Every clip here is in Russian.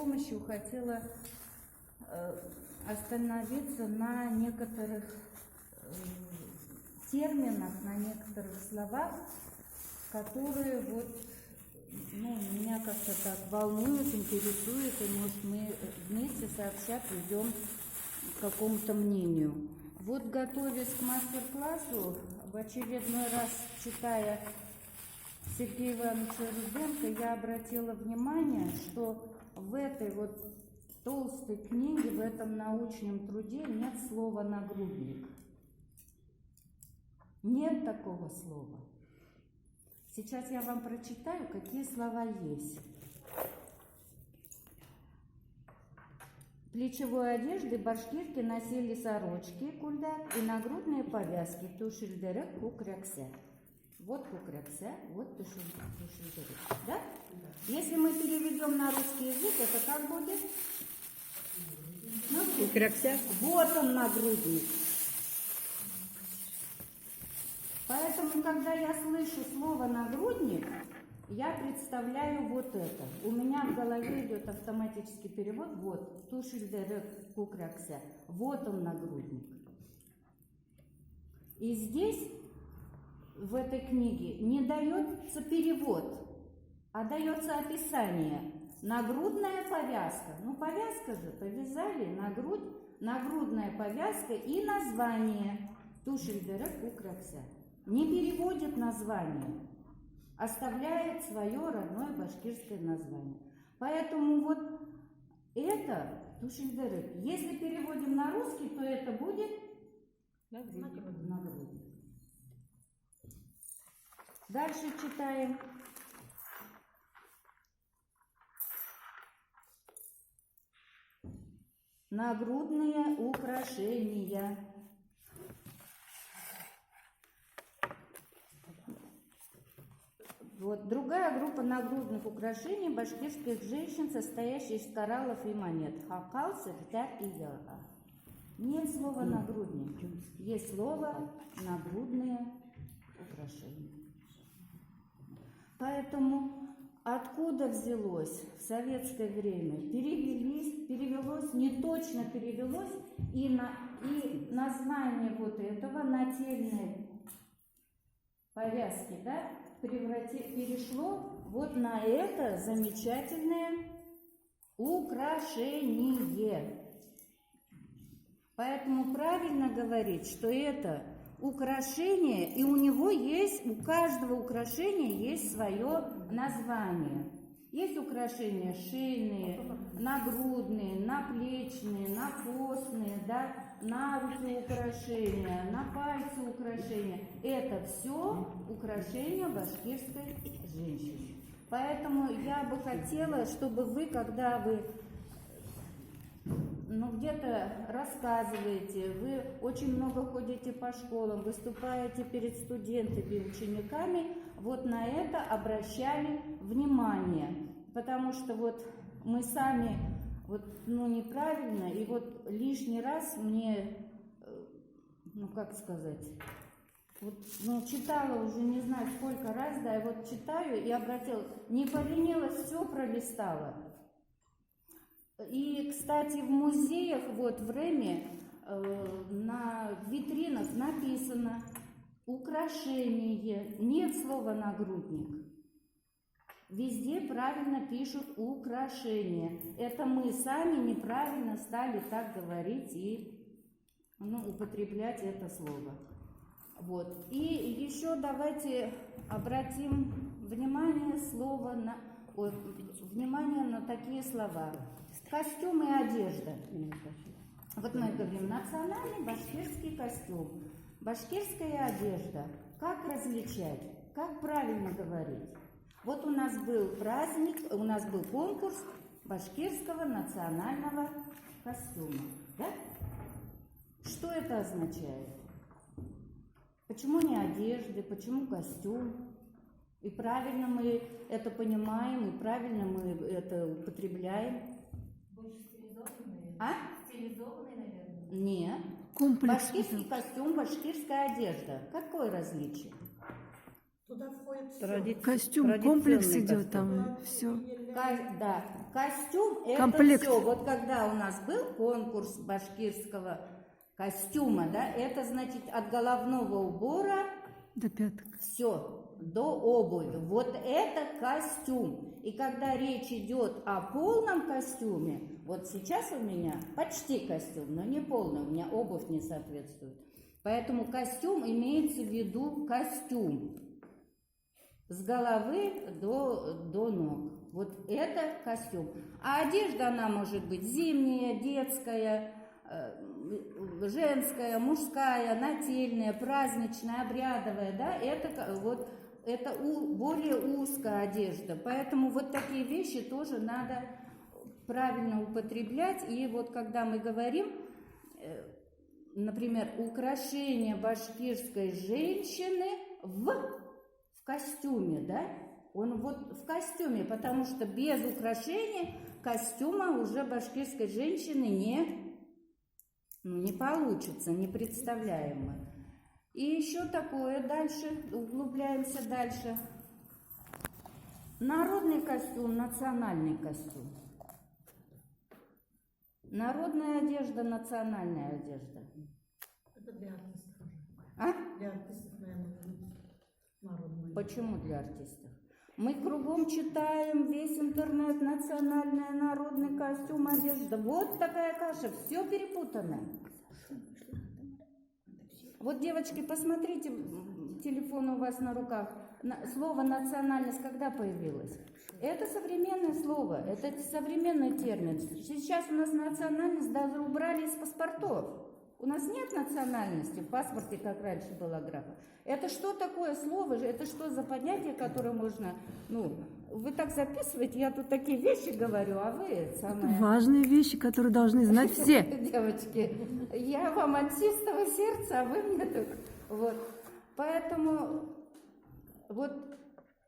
помощью хотела остановиться на некоторых терминах, на некоторых словах, которые вот, меня как-то так волнуют, интересуют, и может мы вместе сообща придем к какому-то мнению. Вот, готовясь к мастер-классу, в очередной раз читая Сергея Ивановича Руденко, я обратила внимание, что в этой вот толстой книге, в этом научном труде нет слова «нагрудник». Нет такого слова. Сейчас я вам прочитаю, какие слова есть. Плечевой одежды башкирки носили сорочки, кульдак и нагрудные повязки, тушильдерек, кукрякся. Вот кукрякся, вот тушильдерек. Да? Если мы переведем на русский язык, это как будет? Кукрякся. Вот он, нагрудник. Поэтому, когда я слышу слово «нагрудник», я представляю вот это. У меня в голове идет автоматический перевод. Вот, тушильдерек, кукрякся. Вот он, нагрудник. И здесь, в этой книге, не дается перевод, а дается описание. Нагрудная повязка. Повязка же, повязали на грудь, нагрудная повязка и название. Тушильдерек, кукрякся. Не переводит название, оставляет свое родное башкирское название. Поэтому вот это тушильдерек. Если переводим на русский, то это будет нагрудник. Дальше читаем. Нагрудные украшения. Вот. Другая группа нагрудных украшений башкирских женщин, состоящая из кораллов и монет. Хакал, сыртар и яга. Нет слова нагрудник. Есть слово нагрудные украшения. Поэтому откуда взялось в советское время? Перевелось, не точно перевелось, и название вот этого нательной повязки, да, перешло вот на это замечательное украшение. Поэтому правильно говорить, что это украшение, и у него есть, у каждого украшения есть свое название. Есть украшения шейные, нагрудные, наплечные, накосные, да, на руки украшения, на пальцы украшения. Это все украшения башкирской женщины. Поэтому я бы хотела, чтобы вы, когда вы где-то рассказываете, вы очень много ходите по школам, выступаете перед студентами и учениками, вот на это обращали внимание. Потому что вот мы сами неправильно, и вот лишний раз мне, читала уже не знаю сколько раз, да, и вот читаю и обратила, не поленилась, все пролистала. И, кстати, в музеях, вот в Рэме, на витринах написано «украшение», нет слова «нагрудник». Везде правильно пишут «украшение». Это мы сами неправильно стали так говорить и употреблять это слово. Вот. И еще давайте обратим внимание на такие слова. Костюм и одежда. Вот мы говорим национальный башкирский костюм. Башкирская одежда. Как различать? Как правильно говорить? Вот у нас был праздник, у нас был конкурс башкирского национального костюма. Да? Что это означает? Почему не одежды, почему костюм? И правильно мы это понимаем, и правильно мы это употребляем. Больше стилизованные? Стилизованные, наверное? Нет. Башкирский костюм, башкирская одежда. Какое различие? Туда входит все. Костюм, комплекс идет там, все. Да, костюм это Комплект. все. Вот когда у нас был конкурс башкирского костюма, да, это значит от головного убора До пяток. все до обуви. Вот это костюм. И когда речь идет о полном костюме, вот сейчас у меня почти костюм, но не полный, у меня обувь не соответствует. Поэтому костюм имеется в виду костюм. С головы до ног. Вот это костюм. А одежда, она может быть зимняя, детская, женская, мужская, нательная, праздничная, обрядовая, да, это более узкая одежда. Поэтому вот такие вещи тоже надо правильно употреблять. И вот когда мы говорим, например, украшение башкирской женщины в костюме, да, он вот в костюме, потому что без украшения костюма уже башкирской женщины не получится, не представляем мы. И еще такое, дальше, углубляемся дальше. Народный костюм, национальный костюм. Народная одежда, национальная одежда. Это для артистов. А? Для артистов, наверное, народные. Почему для артистов? Мы кругом читаем весь интернет, национальная, народный костюм, одежда. Вот такая каша, все перепутано. Вот, девочки, посмотрите, телефон у вас на руках. Слово «национальность» когда появилось? Это современное слово, это современный термин. Сейчас у нас национальность даже убрали из паспортов. У нас нет национальности в паспорте, как раньше была графа. Это что такое слово? Это что за понятие, которое можно... вы так записываете, я тут такие вещи говорю, а вы самое... Важные вещи, которые должны знать все. Девочки, я вам от чистого сердца, а вы мне тут... Вот. Поэтому вот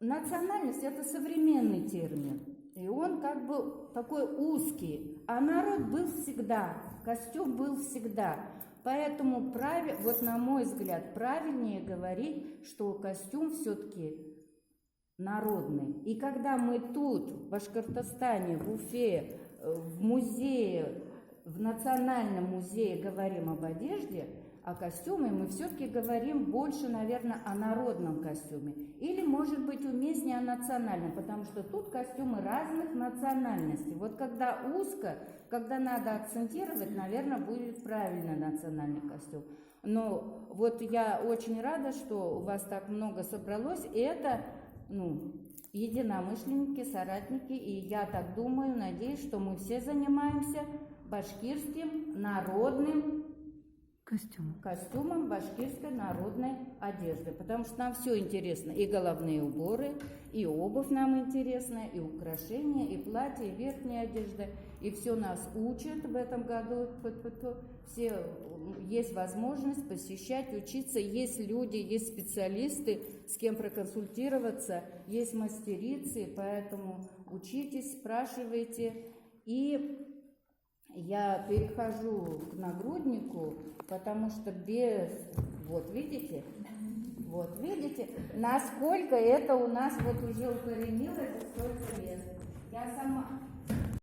национальность – это современный термин. И он как бы такой узкий. А народ был всегда, костюм был всегда. Поэтому, вот на мой взгляд, правильнее говорить, что костюм все-таки народный. И когда мы тут, в Башкортостане, в Уфе, в музее, в Национальном музее говорим об одежде, о костюме, мы все-таки говорим больше, наверное, о народном костюме. Или, может быть, уместнее о национальном, потому что тут костюмы разных национальностей. Вот когда узко, когда надо акцентировать, наверное, будет правильно национальный костюм. Но вот я очень рада, что у вас так много собралось. И это, единомышленники, соратники. И я так думаю, надеюсь, что мы все занимаемся башкирским народным костюмом башкирской народной одежды, потому что нам все интересно, и головные уборы, и обувь нам интересна, и украшения, и платья, и верхняя одежда, и все нас учат в этом году, все есть возможность посещать, учиться, есть люди, есть специалисты, с кем проконсультироваться, есть мастерицы, поэтому учитесь, спрашивайте. И я перехожу к нагруднику, потому что вот видите, насколько это у нас вот уже укоренилось за столько лет. Я сама